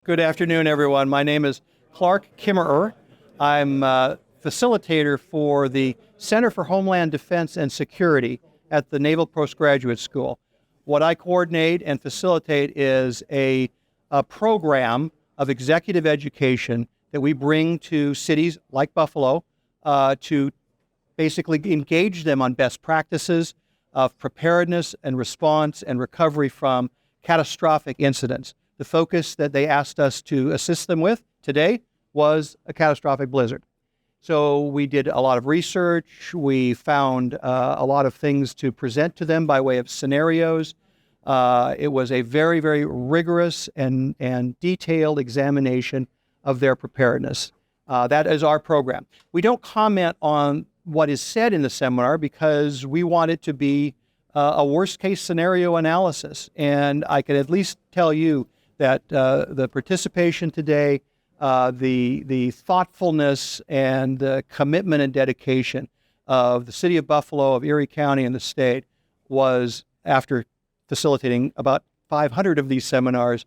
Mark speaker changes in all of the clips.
Speaker 1: Good afternoon, everyone. My name is Clark Kimmerer. I'm facilitator for the Center for Homeland Defense and Security at the Naval Postgraduate School. What I coordinate and facilitate is a program of executive education that we bring to cities like Buffalo to basically engage them on best practices of preparedness and response and recovery from catastrophic incidents. The focus that they asked us to assist them with today was a catastrophic blizzard. So we did a lot of research. We found a lot of things to present to them by way of scenarios. It was a very, very rigorous and detailed examination of their preparedness. That is our program. We don't comment on what is said in the seminar because we want it to be a worst-case scenario analysis. And I can at least tell you that the participation today, the thoughtfulness and the commitment and dedication of the city of Buffalo, of Erie County, and the state was, after facilitating about 500 of these seminars,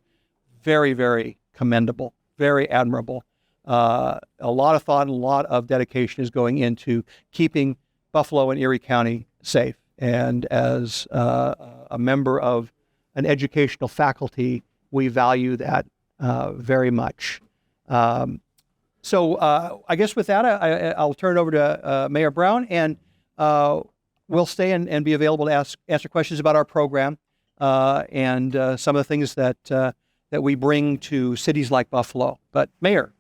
Speaker 1: very, very commendable, very admirable. A lot of thought and a lot of dedication is going into keeping Buffalo and Erie County safe. And as a member of an educational faculty, we value that very much. So I guess with that, I'll turn it over to Mayor Brown, and we'll stay and be available to answer questions about our program and some of the things that we bring to cities like Buffalo. But Mayor.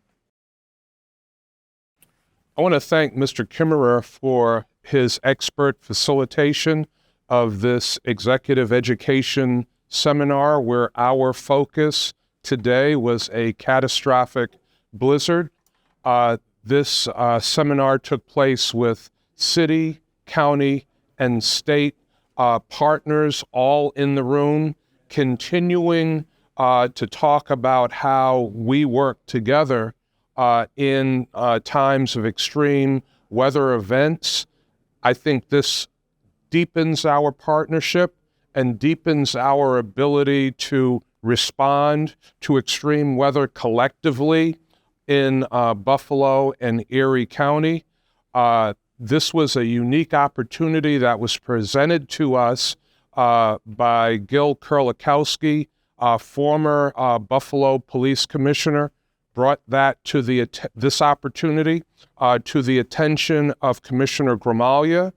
Speaker 2: I want to thank Mr. Kimmerer for his expert facilitation of this executive education seminar, where our focus today was a catastrophic blizzard. This seminar took place with city, county, and state partners all in the room, continuing to talk about how we work together in times of extreme weather events. I think this deepens our partnership and deepens our ability to respond to extreme weather collectively in Buffalo and Erie County. This was a unique opportunity that was presented to us by Gil Kurlikowski, former Buffalo Police Commissioner, brought that to this opportunity to the attention of Commissioner Gramaglia.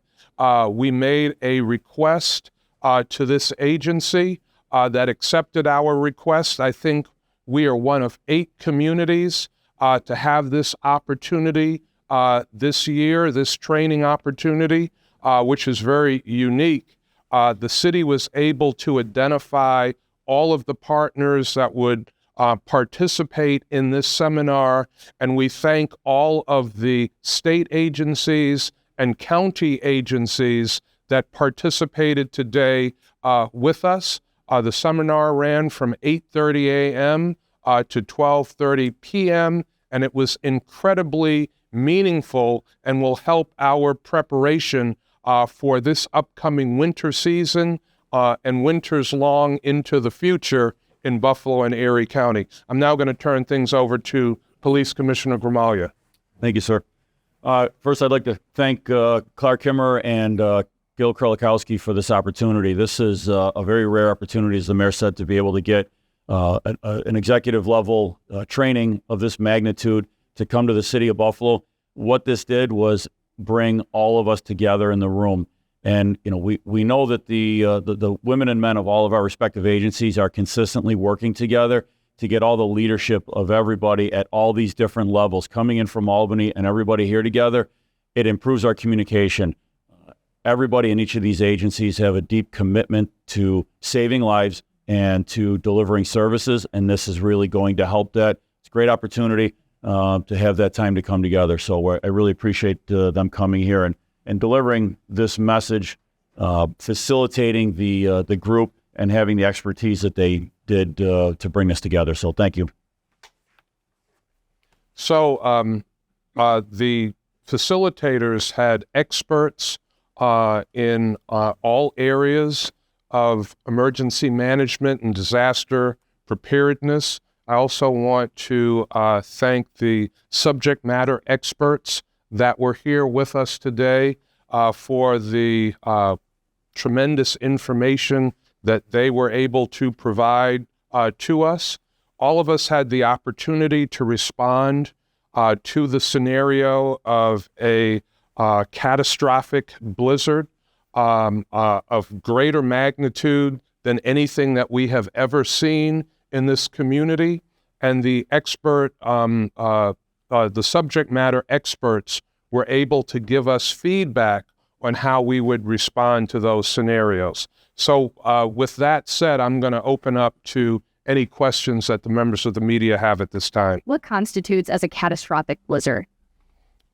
Speaker 2: We made a request to this agency that accepted our request. I think we are one of 8 communities to have this opportunity this year, this training opportunity, which is very unique. The city was able to identify all of the partners that would participate in this seminar, and we thank all of the state agencies and county agencies that participated today with us. The seminar ran from 8:30 a.m. To 12:30 p.m., and it was incredibly meaningful and will help our preparation for this upcoming winter season and winters long into the future in Buffalo and Erie County. I'm now going to turn things over to Police Commissioner Gramaglia.
Speaker 3: Thank you, sir. First, I'd like to thank Clark Kimmerer and Gil Kurlikowski for this opportunity. This is a very rare opportunity, as the mayor said, to be able to get an executive level training of this magnitude to come to the city of Buffalo. What this did was bring all of us together in the room. And we know that the women and men of all of our respective agencies are consistently working together to get all the leadership of everybody at all these different levels coming in from Albany and everybody here together. It improves our communication. Everybody in each of these agencies have a deep commitment to saving lives and to delivering services, and this is really going to help that. It's a great opportunity to have that time to come together. So I really appreciate them coming here and delivering this message, facilitating the group and having the expertise that they did to bring this together. So thank you.
Speaker 2: So the facilitators had experts in all areas of emergency management and disaster preparedness. I also want to thank the subject matter experts that were here with us today for the tremendous information that they were able to provide to us. All of us had the opportunity to respond to the scenario of a catastrophic blizzard of greater magnitude than anything that we have ever seen in this community. And the subject matter experts were able to give us feedback on how we would respond to those scenarios. So with that said, I'm going to open up to any questions that the members of the media have at this time.
Speaker 4: What constitutes as a catastrophic blizzard?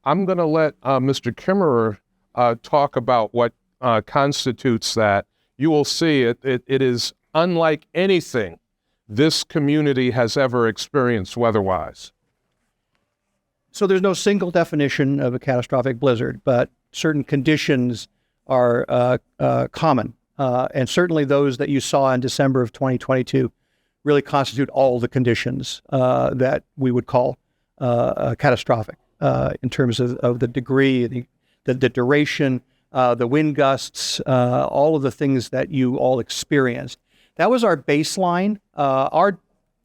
Speaker 2: I'm going to let Mr. Kimmerer talk about what constitutes that. You will see it is unlike anything this community has ever experienced weather-wise.
Speaker 1: So there's no single definition of a catastrophic blizzard, but certain conditions are common. And certainly those that you saw in December of 2022 really constitute all the conditions that we would call catastrophic in terms of the degree, the duration, the wind gusts, all of the things that you all experienced. That was our baseline. Our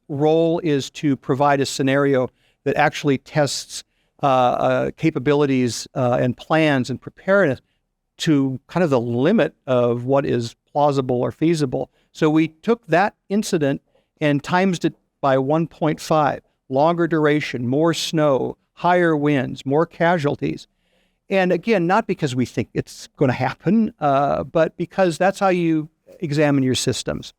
Speaker 1: role is to provide a scenario that actually tests capabilities and plans and preparedness to kind of the limit of what is plausible or feasible. So we took that incident and times it by 1.5, longer duration, more snow, higher winds, more casualties. And again, not because we think it's going to happen, but because that's how you examine your systems.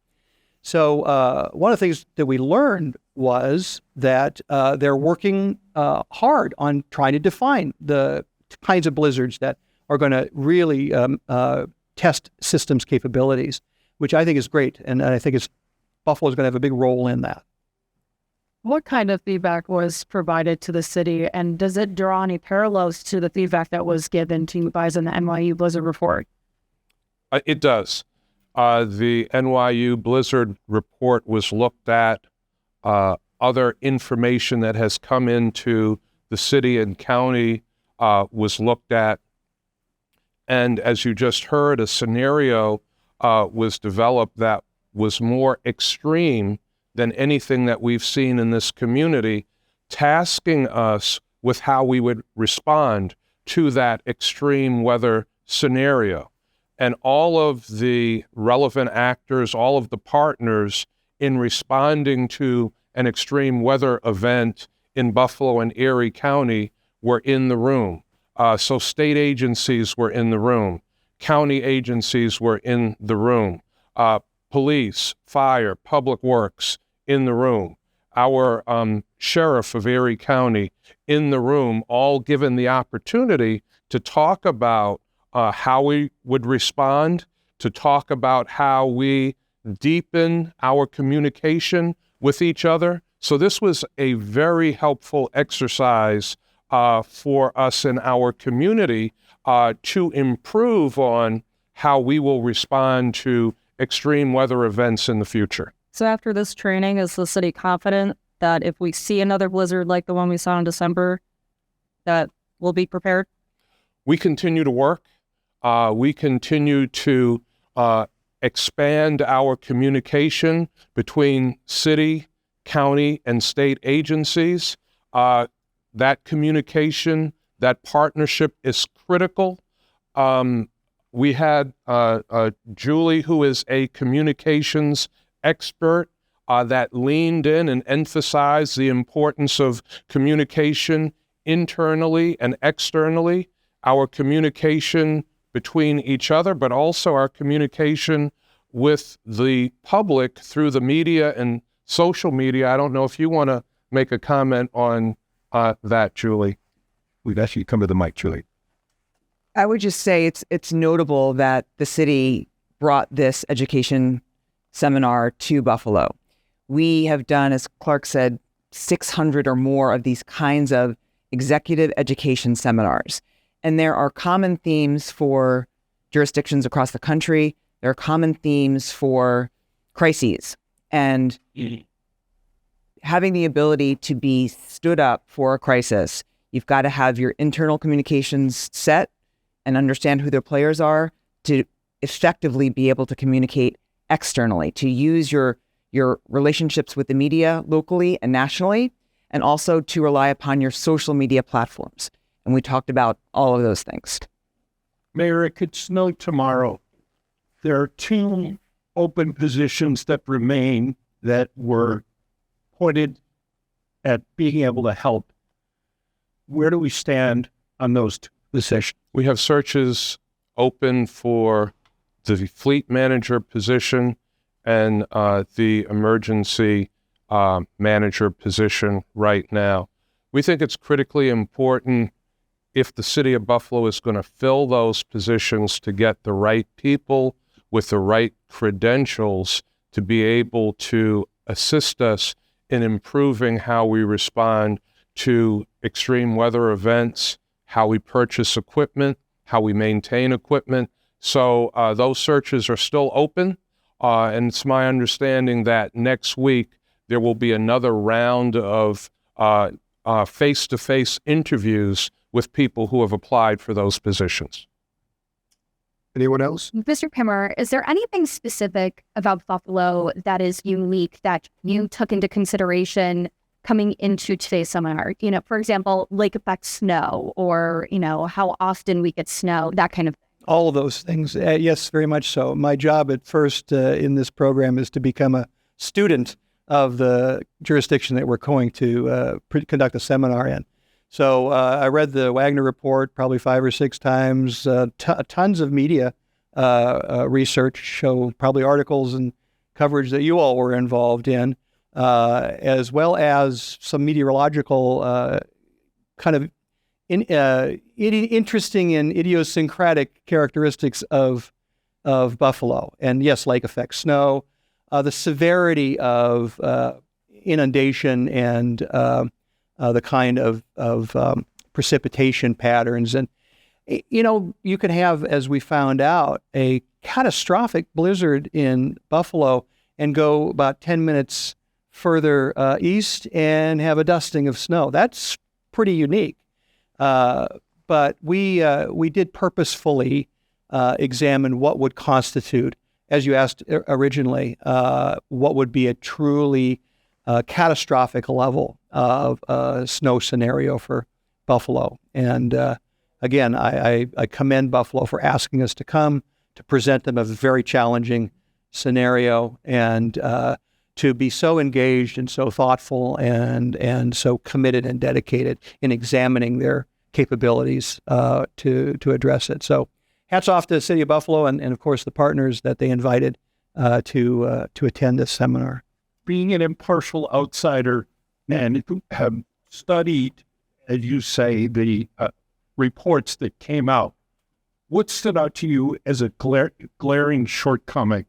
Speaker 1: So one of the things that we learned was that they're working hard on trying to define the kinds of blizzards that are going to really test systems capabilities, which I think is great. And I think Buffalo is going to have a big role in that.
Speaker 4: What kind of feedback was provided to the city, and does it draw any parallels to the feedback that was given to you guys in the NYU Blizzard Report?
Speaker 2: It does. The NYU Blizzard Report was looked at. Other information that has come into the city and county was looked at. And as you just heard, a scenario was developed that was more extreme than anything that we've seen in this community, tasking us with how we would respond to that extreme weather scenario. And all of the relevant actors, all of the partners in responding to an extreme weather event in Buffalo and Erie County were in the room. So state agencies were in the room. County agencies were in the room. Police, fire, public works in the room. Our sheriff of Erie County in the room, all given the opportunity to talk about how we would respond, to talk about how we deepen our communication with each other. So this was a very helpful exercise for us in our community to improve on how we will respond to extreme weather events in the future.
Speaker 4: So after this training, is the city confident that if we see another blizzard like the one we saw in December, that we'll be prepared?
Speaker 2: We continue to work. We continue to expand our communication between city, county, and state agencies. That communication, that partnership is critical. We had Julie, who is a communications expert, that leaned in and emphasized the importance of communication internally and externally, our communication between each other, but also our communication with the public through the media and social media. I don't know if you want to make a comment on that, Julie.
Speaker 5: We've actually come to the mic, Julie.
Speaker 6: I would just say it's notable that the city brought this education seminar to Buffalo. We have done, as Clark said, 600 or more of these kinds of executive education seminars. And there are common themes for jurisdictions across the country. There are common themes for crises. And having the ability to be stood up for a crisis, you've got to have your internal communications set and understand who their players are to effectively be able to communicate externally, to use your relationships with the media locally and nationally, and also to rely upon your social media platforms. And we talked about all of those things.
Speaker 7: Mayor, it could snow tomorrow. There are 2 open positions that remain that were pointed at being able to help. Where do we stand on those 2 positions?
Speaker 2: We have searches open for the fleet manager position and the emergency manager position right now. We think it's critically important, if the city of Buffalo is going to fill those positions, to get the right people with the right credentials to be able to assist us in improving how we respond to extreme weather events, how we purchase equipment, how we maintain equipment. So those searches are still open, and it's my understanding that next week there will be another round of face-to-face interviews with people who have applied for those positions.
Speaker 5: Anyone else?
Speaker 8: Mr. Kimmer, is there anything specific about Buffalo that is unique that you took into consideration coming into today's seminar? You know, for example, lake effect snow, or, you know, how often we get snow, that kind of thing.
Speaker 1: All of those things. Yes, very much so. My job at first in this program is to become a student of the jurisdiction that we're going to conduct a seminar in. So I read the Wagner report probably 5 or 6 times, tons of media research, show probably articles and coverage that you all were involved in, as well as some meteorological kind of interesting and idiosyncratic characteristics of Buffalo. And yes, lake effect snow, the severity of inundation and the kind of precipitation patterns. And, you know, you can have, as we found out, a catastrophic blizzard in Buffalo and go about 10 minutes further east and have a dusting of snow. That's pretty unique. But we did purposefully examine what would constitute, as you asked originally, what would be a truly catastrophic level of snow scenario for Buffalo. And again, I commend Buffalo for asking us to come to present them a very challenging scenario, and to be so engaged and so thoughtful and so committed and dedicated in examining their capabilities to address it. So hats off to the City of Buffalo and of course the partners that they invited to attend this seminar.
Speaker 7: Being an impartial outsider and have studied, as you say, the reports that came out, what stood out to you as a glaring shortcoming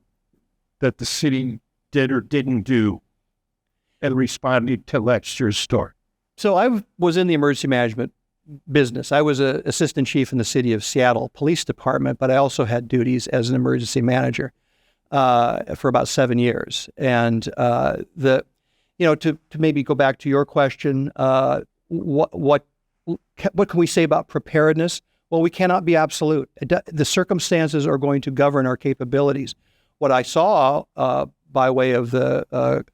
Speaker 7: that the city did or didn't do in responding to last year's story?
Speaker 1: So I was in the emergency management business. I was an assistant chief in the city of Seattle Police Department, but I also had duties as an emergency manager for about 7 years. And to maybe go back to your question, what can we say about preparedness? Well, we cannot be absolute. The circumstances are going to govern our capabilities. What I saw by way of the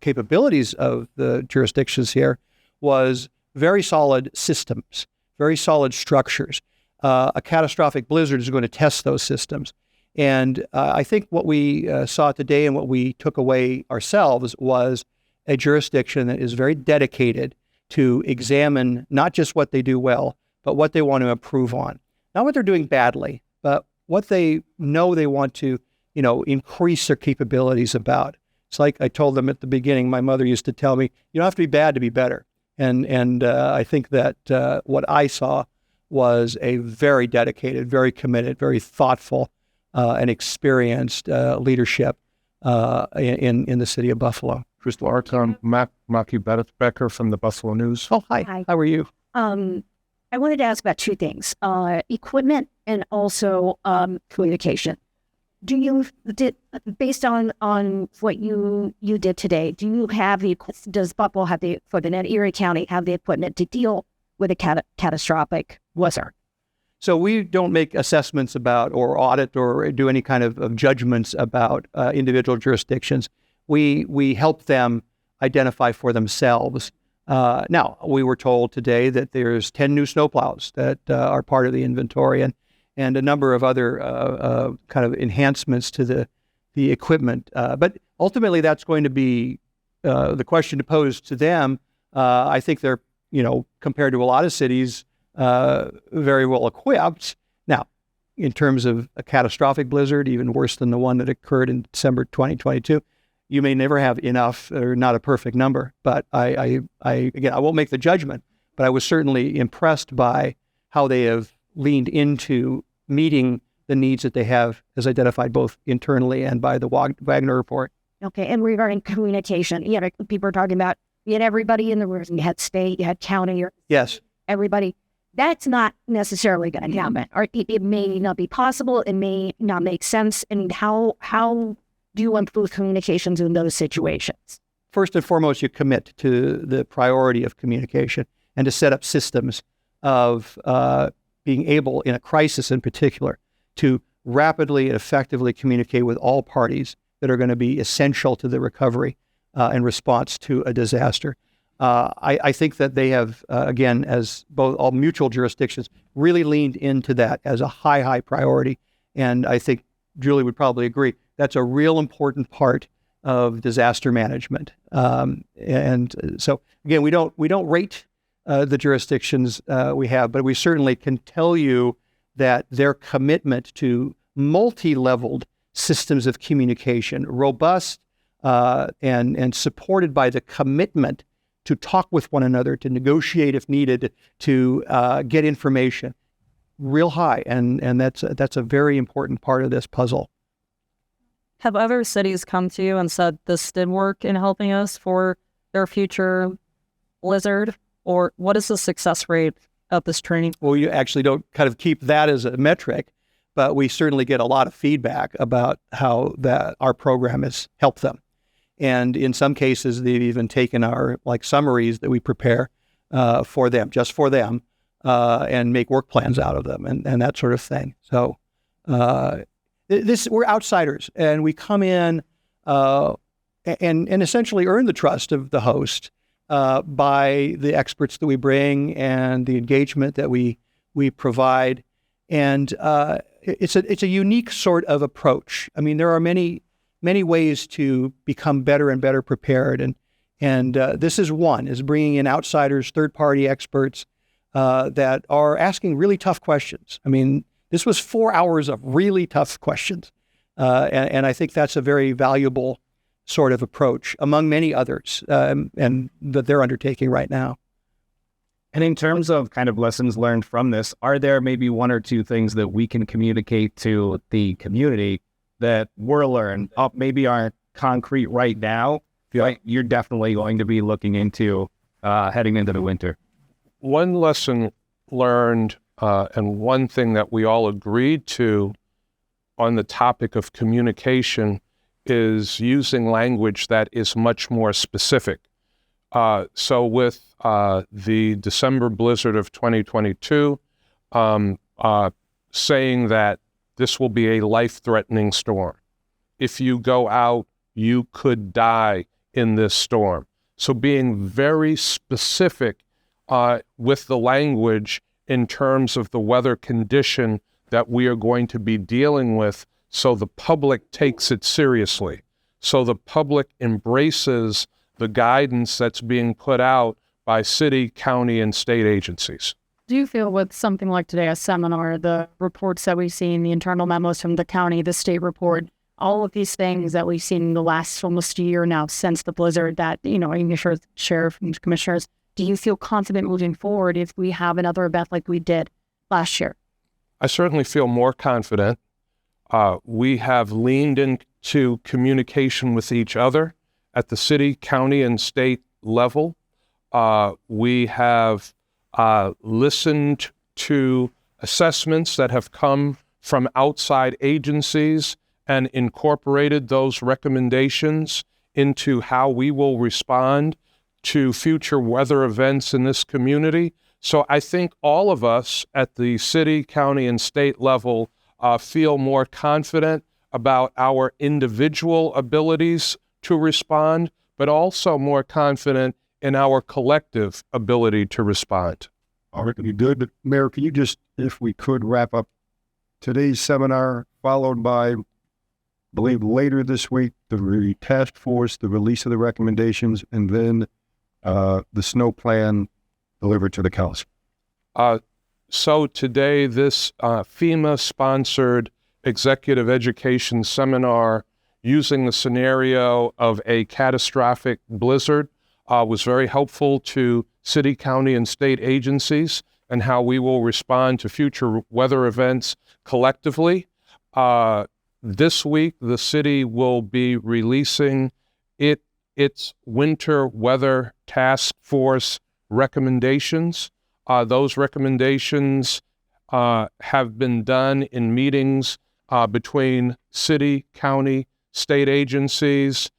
Speaker 1: capabilities of the jurisdictions here was very solid systems, very solid structures. A catastrophic blizzard is going to test those systems. And I think what we saw today and what we took away ourselves was a jurisdiction that is very dedicated to examine not just what they do well, but what they want to improve on. Not what they're doing badly, but what they know they want to, increase their capabilities about. It's like I told them at the beginning, my mother used to tell me, you don't have to be bad to be better. And I think that what I saw was a very dedicated, very committed, very thoughtful and experienced leadership in the city of Buffalo.
Speaker 2: Crystal Arton, Maki Becker from the Buffalo News.
Speaker 1: Oh, hi.
Speaker 8: Hi.
Speaker 1: How are you?
Speaker 8: I wanted to ask about 2 things, equipment and also communication. do you did based on what you did today? Do you have does Buffalo have the equipment, and Erie County have the equipment to deal with a catastrophic blizzard?
Speaker 1: So we don't make assessments about or audit or do any kind of judgments about individual jurisdictions. We help them identify for themselves. Now, we were told today that there's 10 new snowplows that are part of the inventory, and a number of other kind of enhancements to the equipment. But ultimately, that's going to be the question to pose to them. I think they're, compared to a lot of cities, very well equipped. Now, in terms of a catastrophic blizzard, even worse than the one that occurred in December 2022, you may never have enough or not a perfect number. But I won't make the judgment, but I was certainly impressed by how they have leaned into meeting the needs that they have as identified both internally and by the Wagner report.
Speaker 8: Okay, and regarding communication, people are talking about you had everybody in the room. You had state, you had county,
Speaker 1: Yes.
Speaker 8: everybody. That's not necessarily going to happen, or it may not be possible. It may not make sense. And how do you improve communications in those situations?
Speaker 1: First and foremost, you commit to the priority of communication and to set up systems of being able, in a crisis in particular, to rapidly and effectively communicate with all parties that are going to be essential to the recovery and response to a disaster. I think that they have, again, as both all mutual jurisdictions, really leaned into that as a high priority. And I think Julie would probably agree, that's a real important part of disaster management. And so, again, we don't rate the jurisdictions we have, but we certainly can tell you that their commitment to multi-leveled systems of communication, robust and supported by the commitment to talk with one another, to negotiate if needed, to get information, real high, and that's a very important part of this puzzle.
Speaker 9: Have other cities come to you and said this did work in helping us for their future blizzard? Or what is the success rate of this training?
Speaker 1: Well, you actually don't kind of keep that as a metric, but we certainly get a lot of feedback about how our program has helped them. And in some cases, they've even taken our summaries that we prepare for them, just for them, and make work plans out of them and that sort of thing. So we're outsiders, and we come in and essentially earn the trust of the host by the experts that we bring and the engagement that we provide. And it's a unique sort of approach. I mean, there are many ways to become better and better prepared, and this is one, is bringing in outsiders, third-party experts that are asking really tough questions. I mean, this was 4 hours of really tough questions, and I think that's a very valuable sort of approach among many others, and that they're undertaking right now.
Speaker 10: And in terms of kind of lessons learned from this, are there maybe one or two things that we can communicate to the community that were learned, maybe aren't concrete right now, you're definitely going to be looking into heading into the winter?
Speaker 2: One lesson learned and one thing that we all agreed to on the topic of communication is using language that is much more specific. So with the December blizzard of 2022, saying that this will be a life-threatening storm. If you go out, you could die in this storm. So being very specific with the language in terms of the weather condition that we are going to be dealing with, so the public takes it seriously, so the public embraces the guidance that's being put out by city, county, and state agencies.
Speaker 4: Do you feel with something like today, a seminar, the reports that we've seen, the internal memos from the county, the state report, all of these things that we've seen in the last almost a year now since the blizzard that, sheriff and commissioners, do you feel confident moving forward if we have another event like we did last year?
Speaker 2: I certainly feel more confident. We have leaned into communication with each other at the city, county, and state level. We have listened to assessments that have come from outside agencies and incorporated those recommendations into how we will respond to future weather events in this community. So I think all of us at the city, county, and state level feel more confident about our individual abilities to respond, but also more confident in our collective ability to respond.
Speaker 5: All right, good. Mayor, can you just, if we could, wrap up today's seminar, followed by, I believe, later this week, the task force, the release of the recommendations, and then the snow plan delivered to the council.
Speaker 2: So today, this FEMA-sponsored executive education seminar using the scenario of a catastrophic blizzard was very helpful to city, county, and state agencies and how we will respond to future weather events collectively. This week, the city will be releasing its winter weather task force recommendations. Those recommendations have been done in meetings between city, county, state agencies,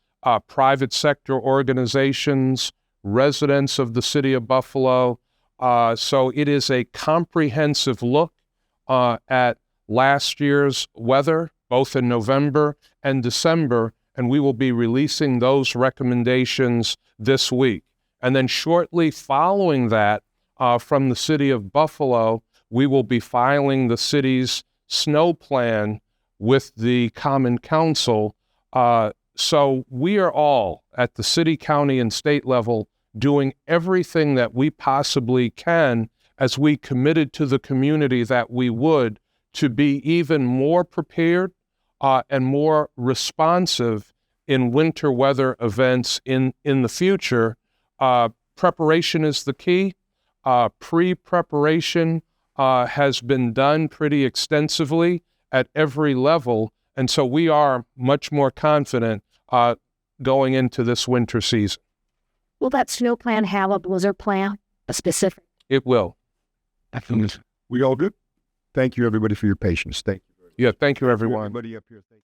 Speaker 2: private sector organizations, residents of the city of Buffalo. So it is a comprehensive look at last year's weather, both in November and December, and we will be releasing those recommendations this week. And then shortly following that, from the city of Buffalo, we will be filing the city's snow plan with the Common Council. So we are all at the city, county, and state level doing everything that we possibly can as we committed to the community that we would to be even more prepared and more responsive in winter weather events in the future. Preparation is the key. Pre-preparation has been done pretty extensively at every level, and so we are much more confident going into this winter season.
Speaker 8: Will that snow plan have a blizzard plan, a specific?
Speaker 2: It will.
Speaker 5: We all good? Thank you, everybody, for your patience. Thank you.
Speaker 2: Yeah, thank you, everyone.
Speaker 5: Everybody up here. Thank you.